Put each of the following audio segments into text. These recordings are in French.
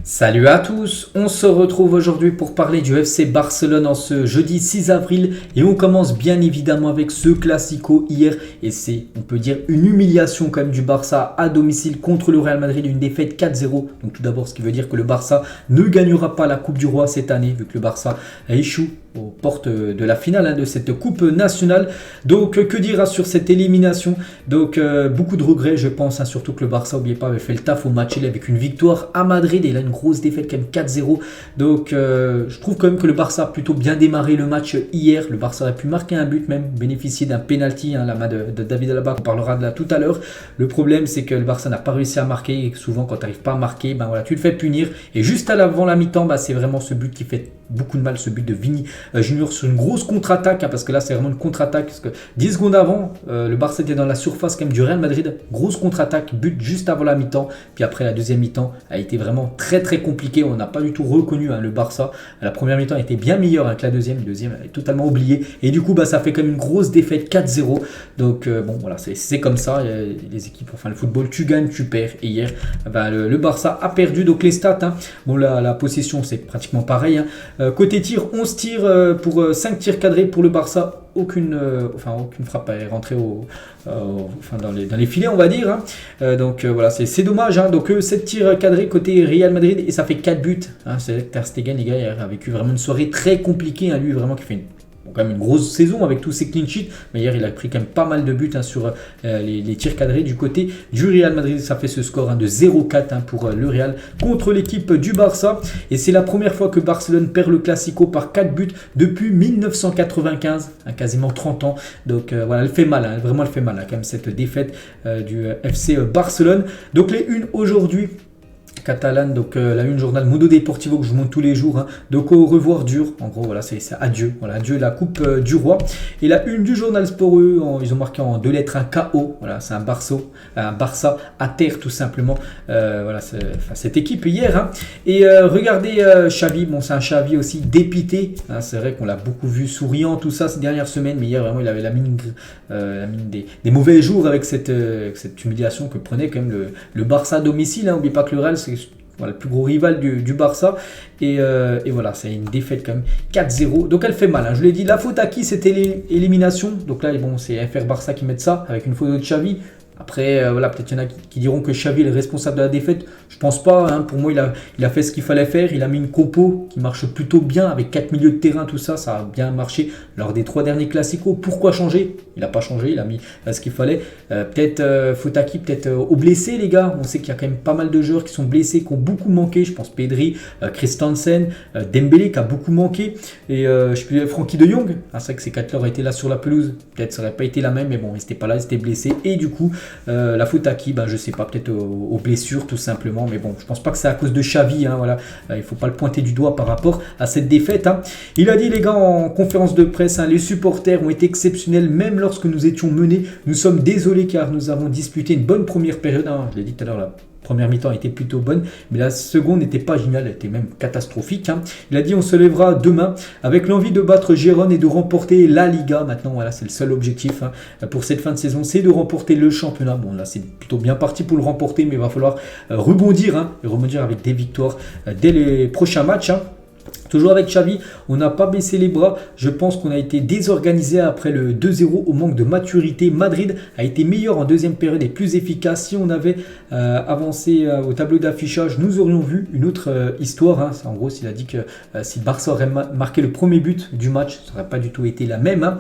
Salut à tous, on se retrouve aujourd'hui pour parler du FC Barcelone en ce jeudi 6 avril et on commence bien évidemment avec ce classico hier et c'est, on peut dire, une humiliation quand même du Barça à domicile contre le Real Madrid, une défaite 4-0. Donc tout d'abord, ce qui veut dire que le Barça ne gagnera pas la Coupe du Roi cette année vu que le Barça a échoué aux portes de la finale de cette Coupe nationale. Donc que dire sur cette élimination? Donc beaucoup de regrets je pense, surtout que le Barça, n'oubliez pas, avait fait le taf au match avec une victoire à Madrid et là une grosse défaite quand même 4-0. Donc je trouve quand même que le Barça a plutôt bien démarré le match hier. Le Barça aurait pu marquer un but, même bénéficier d'un penalty, la main de David Alaba, on parlera de là tout à l'heure. Le problème c'est que le Barça n'a pas réussi à marquer et souvent quand tu n'arrives pas à marquer, tu le fais punir. Et juste avant la mi-temps, c'est vraiment ce but qui fait beaucoup de mal, ce but de Vini Junior sur une grosse contre-attaque, parce que là c'est vraiment une contre-attaque, parce que 10 secondes avant le Barça était dans la surface quand même du Real Madrid, grosse contre-attaque, but juste avant la mi-temps, puis après la deuxième mi-temps a été vraiment très très compliqué, on n'a pas du tout reconnu le Barça. La première mi-temps était bien meilleure que la deuxième est totalement oubliée, et du coup ça fait comme une grosse défaite 4-0, donc voilà, c'est comme ça, les équipes, enfin le football, tu gagnes, tu perds, et hier le Barça a perdu. Donc les stats, la possession c'est pratiquement pareil, côté tir, 11 tirs pour 5 tirs cadrés pour le Barça, aucune frappe est rentrée dans les filets, on va dire. Donc voilà, c'est dommage. Donc 7 tirs cadrés côté Real Madrid et ça fait 4 buts. C'est Ter Stegen, les gars, il a vécu vraiment une soirée très compliquée. Lui, vraiment, qui fait quand même une grosse saison avec tous ses clean sheets, mais hier il a pris quand même pas mal de buts sur les tirs cadrés du côté du Real Madrid. Ça fait ce score de 0-4 pour le Real contre l'équipe du Barça, et c'est la première fois que Barcelone perd le Classico par 4 buts depuis 1995, quasiment 30 ans. Donc voilà, elle fait mal, vraiment elle fait mal quand même cette défaite du FC Barcelone. Donc les unes aujourd'hui catalane, donc la une journal Mundo Deportivo que je monte tous les jours, donc au revoir dur, en gros voilà, c'est adieu, voilà, adieu la Coupe du Roi. Et la une du journal Sport, ils ont marqué en 2 lettres un KO, voilà, c'est un Barça à terre tout simplement, voilà, cette équipe hier, et regardez Xavi, c'est un Xavi aussi dépité, c'est vrai qu'on l'a beaucoup vu souriant tout ça ces dernières semaines, mais hier vraiment il avait la mine des mauvais jours avec cette humiliation que prenait quand même le Barça à domicile, n'oubliez pas que le Real c'est le plus gros rival du Barça, et voilà, c'est une défaite quand même 4-0, donc elle fait mal, je l'ai dit. La faute à qui? C'était l'élimination, donc là c'est FR Barça qui met ça avec une photo de Xavi. Après, voilà, peut-être qu'il y en a qui diront que Xavi est le responsable de la défaite. Je pense pas. Pour moi, il a fait ce qu'il fallait faire. Il a mis une compo qui marche plutôt bien avec 4 milieux de terrain, tout ça. Ça a bien marché lors des 3 derniers classicos. Pourquoi changer? Il n'a pas changé. Il a mis ce qu'il fallait. Peut-être faute à qui? Peut-être aux blessés, les gars. On sait qu'il y a quand même pas mal de joueurs qui sont blessés, qui ont beaucoup manqué. Je pense Pedri, Christensen, Dembélé qui a beaucoup manqué. Et je sais plus, Frankie de Jong. C'est vrai que ces 4-là étaient là sur la pelouse. Peut-être ça n'aurait pas été la même, mais bon, ils n'étaient pas là, ils étaient blessés. Et du coup, la faute à qui? Je sais pas, peut-être aux blessures tout simplement, mais bon, je pense pas que c'est à cause de Xavi, voilà. Il faut pas le pointer du doigt par rapport à cette défaite. Il a dit, les gars, en conférence de presse, les supporters ont été exceptionnels même lorsque nous étions menés. Nous sommes désolés car nous avons disputé une bonne première période, je l'ai dit tout à l'heure là. Première mi-temps était plutôt bonne, mais la seconde n'était pas géniale, elle était même catastrophique. Il a dit, on se lèvera demain avec l'envie de battre Gérone et de remporter la Liga. Maintenant, voilà, c'est le seul objectif pour cette fin de saison, c'est de remporter le championnat. Bon, là, c'est plutôt bien parti pour le remporter, mais il va falloir rebondir, et rebondir avec des victoires dès les prochains matchs. Toujours avec Xavi, on n'a pas baissé les bras. Je pense qu'on a été désorganisé après le 2-0 au manque de maturité. Madrid a été meilleur en deuxième période et plus efficace. Si on avait avancé au tableau d'affichage, nous aurions vu une autre histoire. En gros, il a dit que si Barça aurait marqué le premier but du match, ça n'aurait pas du tout été la même.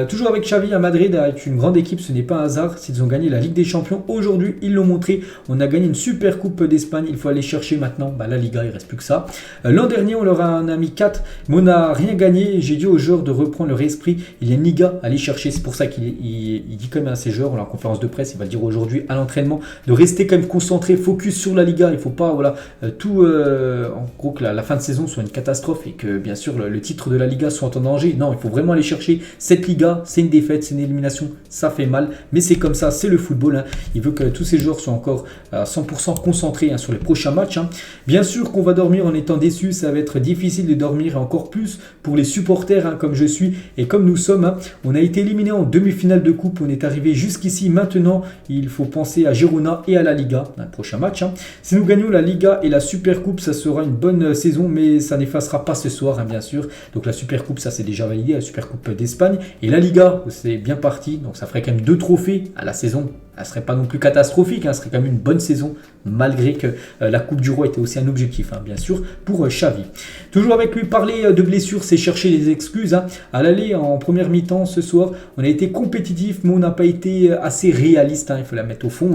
Toujours avec Xavi, à Madrid, avec une grande équipe, ce n'est pas un hasard. S'ils ont gagné la Ligue des Champions, aujourd'hui, ils l'ont montré. On a gagné une super coupe d'Espagne. Il faut aller chercher maintenant la Liga, il ne reste plus que ça. L'an dernier, on leur a mis 4, mais on n'a rien gagné. J'ai dit aux joueurs de reprendre leur esprit. Il y a une Liga à aller chercher. C'est pour ça qu'il dit quand même à ses joueurs, en conférence de presse, il va le dire aujourd'hui à l'entraînement, de rester quand même concentré, focus sur la Liga. Il ne faut pas, en gros, que la fin de saison soit une catastrophe et que bien sûr le titre de la Liga soit en danger. Non, il faut vraiment aller chercher cette Liga. C'est une défaite, c'est une élimination, ça fait mal, mais c'est comme ça, c'est le football. Il veut que tous ces joueurs soient encore à 100% concentrés sur les prochains matchs. Bien sûr qu'on va dormir en étant déçus, ça va être difficile difficile de dormir et encore plus pour les supporters comme je suis et comme nous sommes. On a été éliminé en demi-finale de coupe, on est arrivé jusqu'ici. Maintenant, il faut penser à Girona et à la Liga, un prochain match. Si nous gagnons la Liga et la Super Coupe, ça sera une bonne saison, mais ça n'effacera pas ce soir, bien sûr. Donc la Super Coupe, ça c'est déjà validé, la Super Coupe d'Espagne. Et la Liga, c'est bien parti, donc ça ferait quand même 2 trophées à la saison. Elle ne serait pas non plus catastrophique, ce serait quand même une bonne saison, malgré que la Coupe du Roi était aussi un objectif, bien sûr, pour Xavi. Toujours avec lui, parler de blessures, c'est chercher les excuses. À l'aller, en première mi-temps, ce soir, on a été compétitif, mais on n'a pas été assez réaliste, il faut la mettre au fond.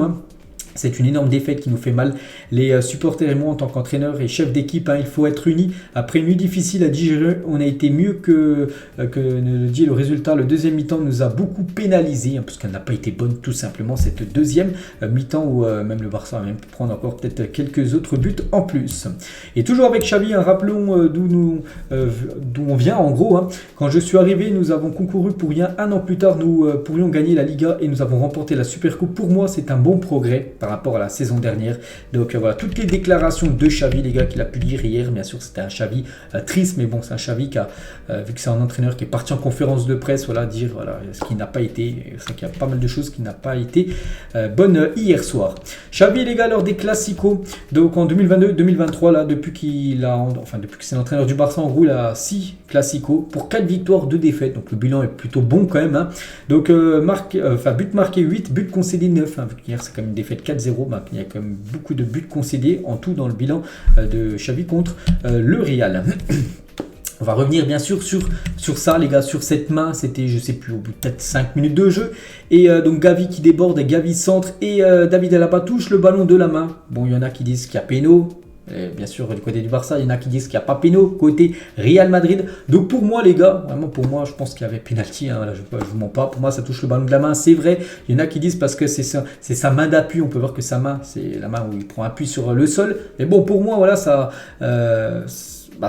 C'est une énorme défaite qui nous fait mal. Les supporters et moi, en tant qu'entraîneur et chef d'équipe, il faut être unis. Après une nuit difficile à digérer, on a été mieux que ne le dit le résultat. Le deuxième mi-temps nous a beaucoup pénalisé, parce qu'elle n'a pas été bonne tout simplement. Cette deuxième mi-temps où même le Barça va même prendre encore peut-être quelques autres buts en plus. Et toujours avec Xavi, rappelons d'où on vient en gros. Quand je suis arrivé, nous avons concouru pour rien. Un an plus tard, nous pourrions gagner la Liga et nous avons remporté la Super Coupe. Pour moi, c'est un bon progrès par rapport à la saison dernière. Donc voilà, toutes les déclarations de Xavi, les gars, qu'il a pu lire hier. Bien sûr, c'était un Xavi triste, mais bon, c'est un Xavi qui a, vu que c'est un entraîneur qui est parti en conférence de presse, dire ce qui n'a pas été, c'est qu'il y a pas mal de choses qui n'a pas été bonne hier soir. Xavi, les gars, lors des Classicos, donc en 2022-2023, là, depuis que c'est l'entraîneur du Barça, en gros, il a 6 Classicos pour 4 victoires, 2 défaites. Donc le bilan est plutôt bon quand même. Donc but marqué 8, but concédé 9. Hier, c'est quand même une défaite 4-0, il y a quand même beaucoup de buts concédés en tout dans le bilan de Xavi contre le Real. On va revenir bien sûr sur ça, les gars, sur cette main. C'était, je sais plus, au bout de peut-être 5 minutes de jeu. Et donc Gavi qui déborde, Gavi centre et David Alaba touche le ballon de la main. Bon, il y en a qui disent qu'il y a péno. Bien sûr, du côté du Barça, il y en a qui disent qu'il n'y a pas péno côté Real Madrid. Donc pour moi, les gars, vraiment pour moi, je pense qu'il y avait pénalty. Là, je ne vous mens pas. Pour moi, ça touche le ballon de la main. C'est vrai. Il y en a qui disent parce que c'est sa main d'appui. On peut voir que sa main, c'est la main où il prend appui sur le sol. Mais bon, pour moi, voilà,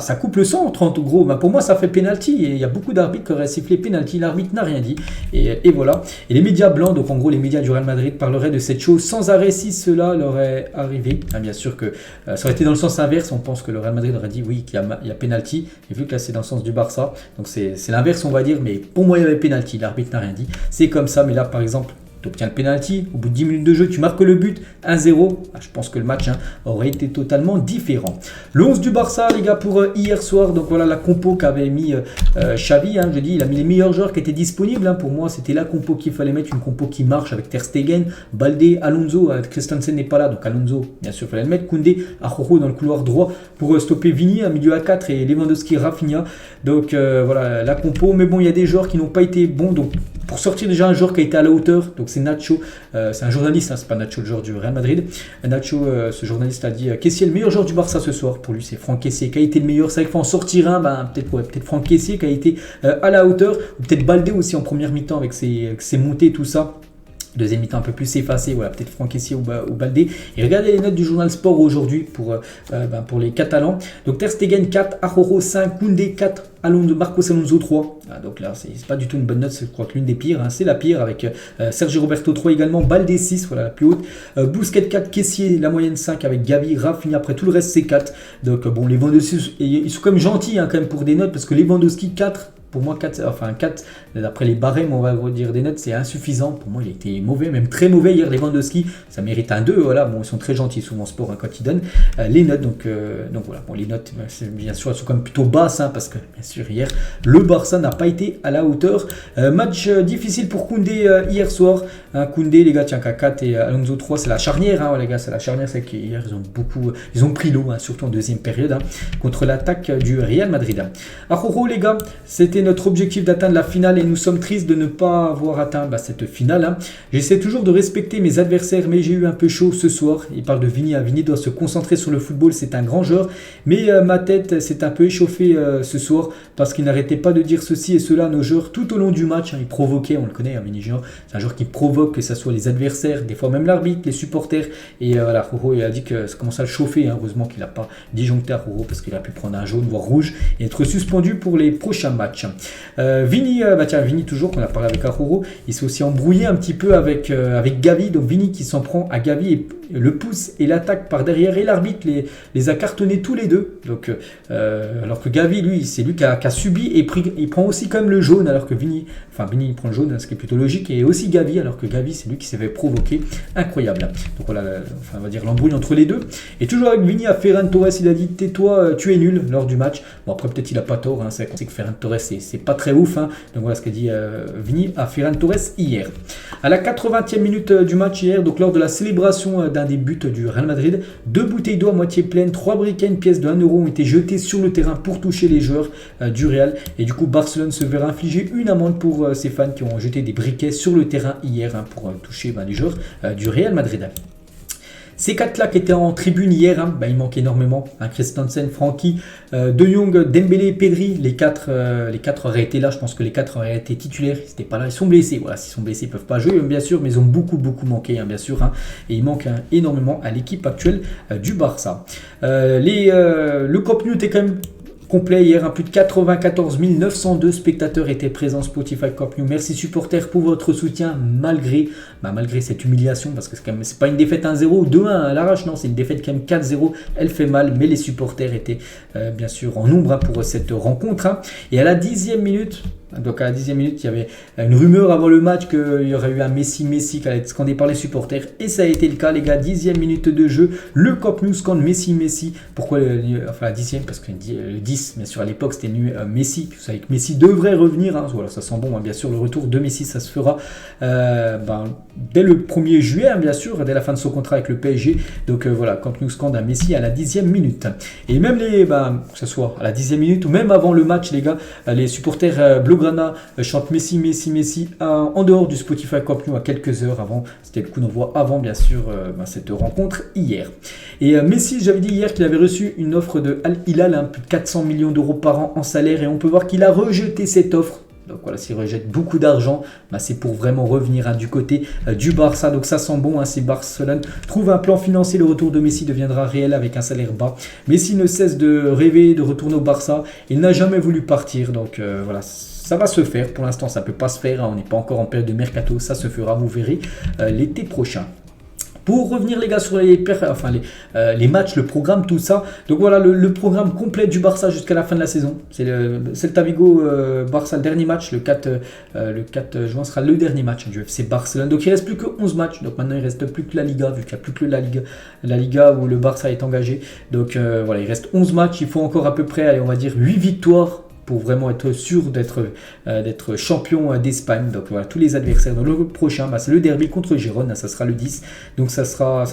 ça coupe le sang en 30 gros. Pour moi, ça fait pénalty. Et il y a beaucoup d'arbitres qui auraient sifflé pénalty. L'arbitre n'a rien dit. Et voilà. Et les médias blancs, donc en gros, les médias du Real Madrid parleraient de cette chose sans arrêt si cela leur est arrivé. Bien sûr que ça aurait été dans le sens inverse. On pense que le Real Madrid aurait dit oui, qu'il y a pénalty. Et vu que là, c'est dans le sens du Barça. Donc c'est l'inverse, on va dire. Mais pour moi, il y avait pénalty. L'arbitre n'a rien dit. C'est comme ça. Mais là, par exemple, tu obtiens le penalty, au bout de 10 minutes de jeu, tu marques le but, 1-0. Je pense que le match aurait été totalement différent. Le 11 du Barça, les gars, pour hier soir. Donc voilà la compo qu'avait mis Xavi. Je dis, il a mis les meilleurs joueurs qui étaient disponibles. Pour moi, c'était la compo qu'il fallait mettre, une compo qui marche avec Ter Stegen, Balde, Alonso. Christensen n'est pas là, donc Alonso, bien sûr, il fallait le mettre. Koundé, Araujo dans le couloir droit pour stopper Vini, un milieu à 4 et Lewandowski, Rafinha. Donc voilà la compo. Mais bon, il y a des joueurs qui n'ont pas été bons. Donc pour sortir déjà un joueur qui a été à la hauteur, donc c'est Nacho, c'est un journaliste, c'est pas Nacho le joueur du Real Madrid. Nacho, ce journaliste a dit Kessié est le meilleur joueur du Barça ce soir. Pour lui, c'est Franck Kessié qui a été le meilleur. C'est vrai qu'il faut en sortir un, peut-être Franck Kessié qui a été à la hauteur, ou peut-être Balde aussi en première mi-temps avec ses montées, tout ça. Deuxième mi-temps un peu plus effacé, voilà, peut-être Franck Kessié ou Balde. Et regardez les notes du journal Sport aujourd'hui pour les Catalans. Donc Ter Stegen 4, Araujo 5, Koundé 4, Marcos Alonso 3. Donc là, c'est pas du tout une bonne note, je crois que l'une des pires. C'est la pire avec Sergio Roberto 3 également, Balde 6, voilà la plus haute. Busquets 4, Kessié, la moyenne 5 avec Gavi, Rafinha. Après tout le reste, c'est 4. Donc bon, les Lewandowski, ils sont quand même gentils quand même pour des notes parce que les Lewandowski 4. Pour moi, 4, d'après les barèmes, on va dire des notes, c'est insuffisant. Pour moi, il a été mauvais, même très mauvais hier. Lewandowski, ça mérite un 2. Voilà. Bon, ils sont très gentils souvent en sport quand ils donnent les notes. Donc voilà, bon, les notes, bien sûr, elles sont quand même plutôt basses parce que, bien sûr, hier, le Barça n'a pas été à la hauteur. Match difficile pour Koundé hier soir. Koundé, les gars, tiens, qu'à 4 et Alonso 3, c'est la charnière. Les gars, c'est la charnière. C'est qu'hier, ils ont pris l'eau, surtout en deuxième période, contre l'attaque du Real Madrid. Araujo, les gars, c'était notre objectif d'atteindre la finale et nous sommes tristes de ne pas avoir atteint cette finale. J'essaie toujours de respecter mes adversaires, mais j'ai eu un peu chaud ce soir. Il parle de Vini. Vini doit se concentrer sur le football, c'est un grand joueur. Mais ma tête s'est un peu échauffée ce soir parce qu'il n'arrêtait pas de dire ceci et cela à nos joueurs tout au long du match. Il provoquait, on le connaît, Vini Junior. C'est un joueur qui provoque, que ce soit les adversaires, des fois même l'arbitre, les supporters. Et voilà, Rojo, il a dit que ça commence à le chauffer. Heureusement qu'il n'a pas disjoncté à Rojo parce qu'il a pu prendre un jaune, voire rouge, et être suspendu pour les prochains matchs. Vini, Vini toujours, qu'on a parlé avec Araujo, il s'est aussi embrouillé un petit peu avec Gavi. Donc Vini qui s'en prend à Gavi le pouce et l'attaque par derrière et l'arbitre les a cartonnés tous les deux. Donc, alors que Gavi, lui, c'est lui qui a subi et il prend aussi quand même le jaune, alors que Vini il prend le jaune, ce qui est plutôt logique, et aussi Gavi, alors que Gavi, c'est lui qui s'est fait provoquer. Incroyable. Donc voilà, on va dire l'embrouille entre les deux. Et toujours avec Vini à Ferran Torres, il a dit tais-toi, tu es nul lors du match. Bon, après, peut-être il a pas tort, c'est que Ferran Torres, c'est pas très ouf. Donc voilà ce qu'a dit Vini à Ferran Torres hier. À la 80e minute du match hier, donc lors de la célébration d'un des buts du Real Madrid, 2 bouteilles d'eau à moitié pleines, 3 briquets, une pièce de 1 euro ont été jetées sur le terrain pour toucher les joueurs du Real. Et du coup, Barcelone se verra infliger une amende pour ces fans qui ont jeté des briquets sur le terrain hier pour toucher les joueurs du Real Madrid. Ces 4-là qui étaient en tribune hier, il manque énormément. Christensen, Francky, De Jong, Dembélé et Pedri, les 4 auraient été là. Je pense que les 4 auraient été titulaires. Ils n'étaient pas là, ils sont blessés. Voilà, s'ils sont blessés, ils ne peuvent pas jouer, bien sûr, mais ils ont beaucoup manqué, bien sûr. Et il manque énormément à l'équipe actuelle du Barça. Le Camp Nou était quand même complet hier, plus de 94 902 spectateurs étaient présents Spotify Camp Nou. Merci supporters pour votre soutien malgré cette humiliation, parce que c'est pas une défaite 1-0 ou 2-1 à l'arrache, non, c'est une défaite quand même 4-0, elle fait mal, mais les supporters étaient bien sûr en nombre pour cette rencontre. Et à la 10e minute, donc à la 10e minute, il y avait une rumeur avant le match qu'il y aurait eu un Messi qui allait être scandé par les supporters, et ça a été le cas les gars. 10e minute de jeu, le Camp Nou scande Messi. Pourquoi la 10e? Parce que le 10, bien sûr, à l'époque c'était Messi. Vous savez que Messi devrait revenir, voilà, ça sent bon, bien sûr, le retour de Messi, ça se fera dès le 1er juillet, bien sûr, dès la fin de son contrat avec le PSG. Donc voilà, Camp Nou scande à Messi à la 10e minute. Et même que ce soit à la 10e minute ou même avant le match, les gars, les supporters Blaugrana chantent Messi en dehors du Spotify Camp Nou à quelques heures avant. C'était le coup d'envoi avant, bien sûr, cette rencontre hier. Et Messi, j'avais dit hier qu'il avait reçu une offre de Al Hilal, plus de 400 millions d'euros par an en salaire, et on peut voir qu'il a rejeté cette offre. Donc voilà, s'il rejette beaucoup d'argent, c'est pour vraiment revenir du côté du Barça. Donc ça sent bon, si Barcelone trouve un plan financier, le retour de Messi deviendra réel avec un salaire bas. Messi ne cesse de rêver de retourner au Barça. Il n'a jamais voulu partir, donc voilà. Ça va se faire, pour l'instant ça ne peut pas se faire, on n'est pas encore en période de mercato, ça se fera, vous verrez l'été prochain. Pour revenir les gars sur les matchs, le programme, tout ça. Donc voilà le programme complet du Barça jusqu'à la fin de la saison. C'est le Celta Vigo Barça, le dernier match, le 4 juin sera le dernier match du FC Barcelone. Donc il ne reste plus que 11 matchs. Donc maintenant il ne reste plus que la Liga, vu qu'il n'y a plus que la Liga où le Barça est engagé. Donc voilà, il reste 11 matchs, il faut encore à peu près, allez, on va dire 8 victoires pour vraiment être sûr d'être champion d'Espagne. Donc voilà, tous les adversaires dans le prochain, c'est le derby contre Gérone, ça sera le 10, donc ça sera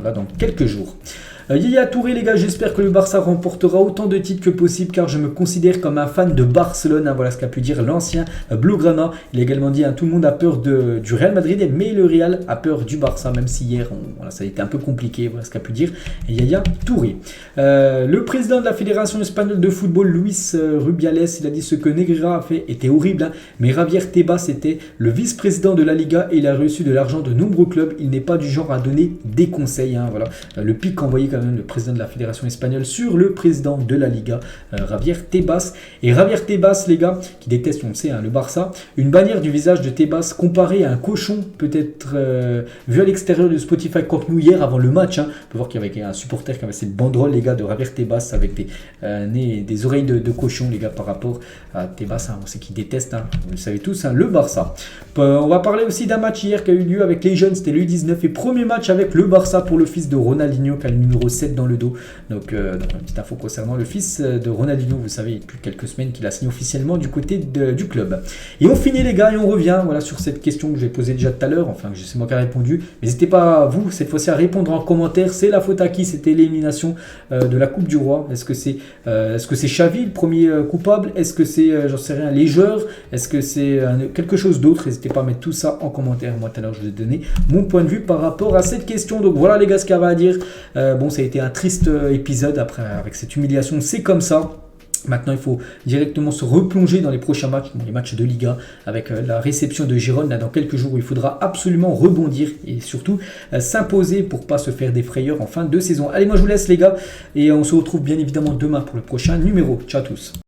là dans quelques jours. Yaya Touré les gars, j'espère que le Barça remportera autant de titres que possible, car je me considère comme un fan de Barcelone, voilà ce qu'a pu dire l'ancien Blaugrana. Il a également dit tout le monde a peur du Real Madrid, mais le Real a peur du Barça, même si hier ça a été un peu compliqué, voilà ce qu'a pu dire Yaya Touré. Le président de la Fédération espagnole de football, Luis Rubiales, il a dit ce que Negreira a fait était horrible, mais Javier Tebas était le vice-président de la Liga et il a reçu de l'argent de nombreux clubs, il n'est pas du genre à donner des conseils, voilà le pic envoyé quand même le président de la Fédération espagnole sur le président de la Liga, Javier Tebas. Et Javier Tebas les gars, qui déteste, on le sait, le Barça, une bannière du visage de Tebas comparée à un cochon peut être vu à l'extérieur de Spotify Camp Nou hier avant le match. On peut voir qu'il y avait un supporter qui avait cette banderole les gars de Javier Tebas avec des oreilles de cochon les gars par rapport à Tebas, on sait qu'il déteste, vous le savez tous, le Barça. On va parler aussi d'un match hier qui a eu lieu avec les jeunes, c'était le 19 et premier match avec le Barça pour le fils de Ronaldinho qui a le numéro 7 dans le dos. Donc une petite info concernant le fils de Ronaldinho, vous savez depuis quelques semaines qu'il a signé officiellement du côté du club. Et on finit les gars et on revient sur cette question que j'ai posée déjà tout à l'heure, enfin c'est moi qui ai répondu. N'hésitez pas vous cette fois-ci à répondre en commentaire, c'est la faute à qui c'était l'élimination de la Coupe du Roi? Est-ce que c'est Xavi le premier coupable? Est-ce que c'est j'en sais rien les joueurs? Est-ce que c'est quelque chose d'autre? N'hésitez pas à mettre tout ça en commentaire. Moi tout à l'heure je vous ai donné mon point de vue par rapport à cette question. Donc voilà les gars ce qu'il y avait à dire. Ça a été un triste épisode après avec cette humiliation, c'est comme ça. Maintenant, il faut directement se replonger dans les prochains matchs, les matchs de Liga, avec la réception de Gérone dans quelques jours où il faudra absolument rebondir et surtout s'imposer pour pas se faire des frayeurs en fin de saison. Allez, moi je vous laisse les gars et on se retrouve bien évidemment demain pour le prochain numéro. Ciao à tous.